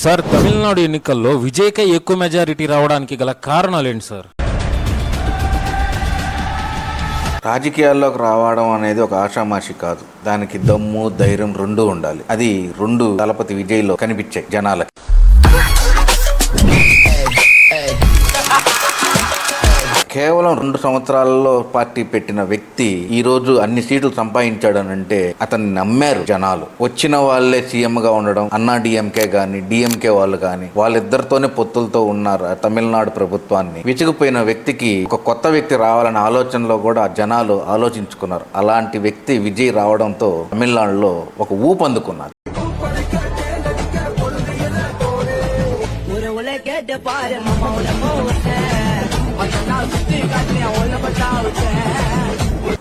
Sir, Tamil Nadu ఎన్నికల్లో విజయ్కే ఎక్కువ majority రావడానికి గల కారణాలేంటి సార్? రాజకీయాల్లోకి రావడం అనేది ఒక ఆషామాషి కాదు. దానికి దమ్ము, ధైర్యం రెండూ ఉండాలి. అది రెండు దళపతి విజయ్లో కనిపించాయి జనాలకి. కేవలం 2 సంవత్సరాలలో పార్టీ పెట్టిన వ్యక్తి ఈ రోజు అన్ని సీట్లు సంపాదించాడనంటే అతన్ని నమ్మారు జనాలు. వచ్చిన వాళ్ళే సీఎం గా ఉండడం, అన్నా డిఎంకే గాని డిఎంకే వాళ్ళు గాని వాళ్ళిద్దరితోనే పొత్తులతో ఉన్నారు తమిళనాడు ప్రభుత్వాన్ని. విసిగిపోయిన వ్యక్తికి ఒక కొత్త వ్యక్తి రావాలనే ఆలోచనలో కూడా జనాలు ఆలోచించుకున్నారు. అలాంటి వ్యక్తి విజయ్ రావడంతో తమిళనాడులో ఒక ఊపందుకున్నారు.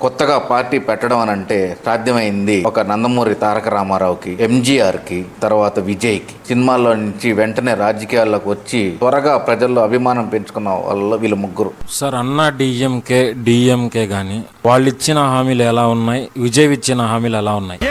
కొత్తగా పార్టీ పెట్టడం అని అంటే సాధ్యమైంది ఒక నందమూరి తారక రామారావుకి, ఎంజీఆర్కి, తర్వాత విజయ్కి. సినిమాల్లో నుంచి వెంటనే రాజకీయాల్లోకి వచ్చి త్వరగా ప్రజల్లో అభిమానం పెంచుకున్న వాళ్ళు వీళ్ళు ముగ్గురు. సార్, అన్నా డిఎంకే గాని వాళ్ళు ఇచ్చిన హామీలు ఎలా ఉన్నాయి, విజయ్ ఇచ్చిన హామీలు ఎలా ఉన్నాయి?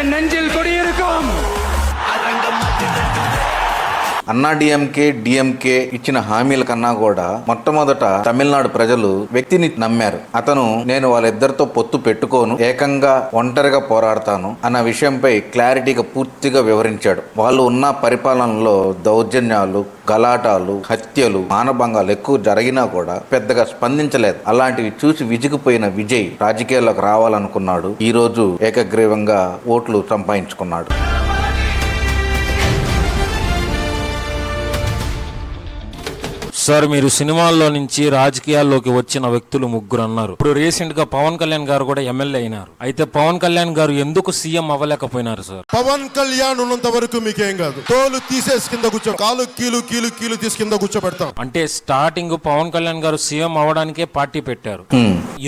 అన్నా డిఎంకే ఇచ్చిన హామీల కన్నా కూడా మొట్టమొదట తమిళనాడు ప్రజలు వ్యక్తిని నమ్మారు. అతను నేను వాళ్ళిద్దరితో పొత్తు పెట్టుకోను, ఏకంగా ఒంటరిగా పోరాడతాను అన్న విషయంపై క్లారిటీగా పూర్తిగా వివరించాడు. వాళ్ళు ఉన్న పరిపాలనలో దౌర్జన్యాలు, గలాటాలు, హత్యలు, మానభంగాలు ఎక్కువ జరిగినా కూడా పెద్దగా స్పందించలేదు. అలాంటివి చూసి విసిగిపోయిన విజయ్ రాజకీయాల్లోకి రావాలనుకున్నాడు. ఈ రోజు ఏకగ్రీవంగా ఓట్లు సంపాదించుకున్నాడు. సార్, మీరు సినిమాల్లో నుంచి రాజకీయాల్లోకి వచ్చిన వ్యక్తులు ముగ్గురు అన్నారు. ఇప్పుడు రీసెంట్ గా పవన్ కళ్యాణ్ గారు కూడా ఎమ్మెల్యే అయినారు. అయితే పవన్ కళ్యాణ్ గారు ఎందుకు సీఎం అవ్వలేకపోయినారు సార్? పవన్ కళ్యాణ్ ఉన్నంత వరకు మీకేం కాదు, తోలు తీసేసి కింద కూర్చో, కాలు కీలు తీసి కింద కూర్చోబెడతాం. అంటే స్టార్టింగ్ పవన్ కళ్యాణ్ గారు సీఎం అవ్వడానికే పార్టీ పెట్టారు.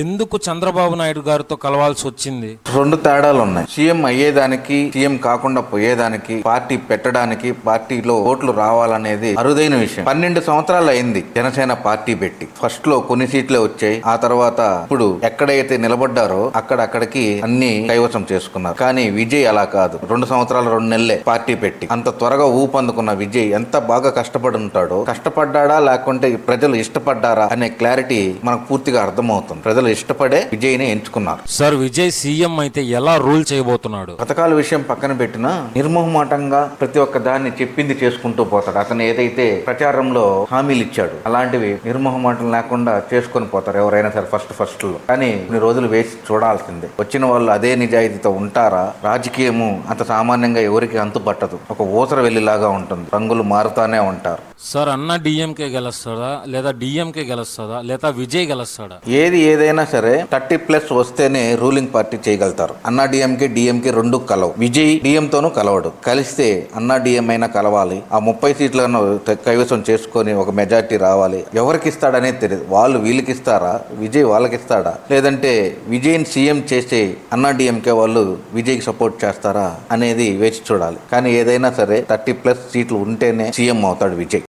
ఎందుకు చంద్రబాబు నాయుడు గారితో కలవాల్సి వచ్చింది? 2 తేడాలు ఉన్నాయి. సీఎం అయ్యేదానికి, సీఎం కాకుండా పోయేదానికి, పార్టీ పెట్టడానికి, పార్టీలో ఓట్లు రావాలనేది అరుదైన విషయం. 12 సంవత్సరాలు అయింది జనసేన పార్టీ పెట్టి. ఫస్ట్ లో కొన్ని సీట్లే వచ్చాయి. ఆ తర్వాత ఇప్పుడు ఎక్కడైతే నిలబడ్డారో అక్కడికి అన్ని కైవసం చేసుకున్నారు. కానీ విజయ్ అలా కాదు. 2 సంవత్సరాలు 2 నెలలే పార్టీ పెట్టి అంత త్వరగా ఊపందుకున్న విజయ్ ఎంత బాగా కష్టపడి ఉంటాడో, కష్టపడ్డా లేకుంటే ప్రజలు ఇష్టపడ్డారా అనే క్లారిటీ మనకు పూర్తిగా అర్థమవుతుంది. ప్రజలు ఇష్టపడే విజయ్ ని ఎంచుకున్నారు. సార్, విజయ్ సీఎం అయితే ఎలా రూల్ చేయబోతున్నాడు? పథకాల విషయం పక్కన పెట్టినా నిర్మోహమాటంగా ప్రతి ఒక్క దాన్ని చెప్పింది చేసుకుంటూ పోతాడు. అతను ఏదైతే ప్రచారంలో హామీలు ఇచ్చాడు అలాంటివి నిర్మోహమాటం లేకుండా చేసుకొని పోతారు ఎవరైనా సరే ఫస్ట్ లో. కానీ కొన్ని రోజులు వేసి చూడాల్సిందే. వచ్చిన వాళ్ళు అదే నిజాయితీతో ఉంటారా? రాజకీయము అంత సామాన్యంగా ఎవరికి అంతు పట్టదు. ఒక ఊసర వెల్లిలాగా ఉంటుంది. రంగులు మారుతానే ఉంటారు. సార్, అన్న డిఎంకే గెలుస్తాడా లేదా డిఎంకే గెలుస్తాడా లేదా విజయ్ గెలుస్తాడా? ఏదైనా సరే 30+ వస్తేనే రూలింగ్ పార్టీ చేయగలుగుతారు. అన్నా డిఎంకే రెండు కలవు. విజయ్ డిఎం తోనూ కలవడు. కలిస్తే అన్నా డిఎం అయినా కలవాలి. ఆ 30 సీట్లను కైవసం చేసుకొని ఒక మెజార్టీ రావాలి. ఎవరికి ఇస్తాడనేది తెలియదు. వాళ్ళు వీళ్ళకి ఇస్తారా, విజయ్ వాళ్ళకి ఇస్తాడా, లేదంటే విజయ్ని సీఎం చేసే అన్నా డిఎంకే వాళ్ళు విజయ్కి సపోర్ట్ చేస్తారా అనేది వేచి చూడాలి. కానీ ఏదైనా సరే 30+ సీట్లు ఉంటేనే సీఎం అవుతాడు విజయ్.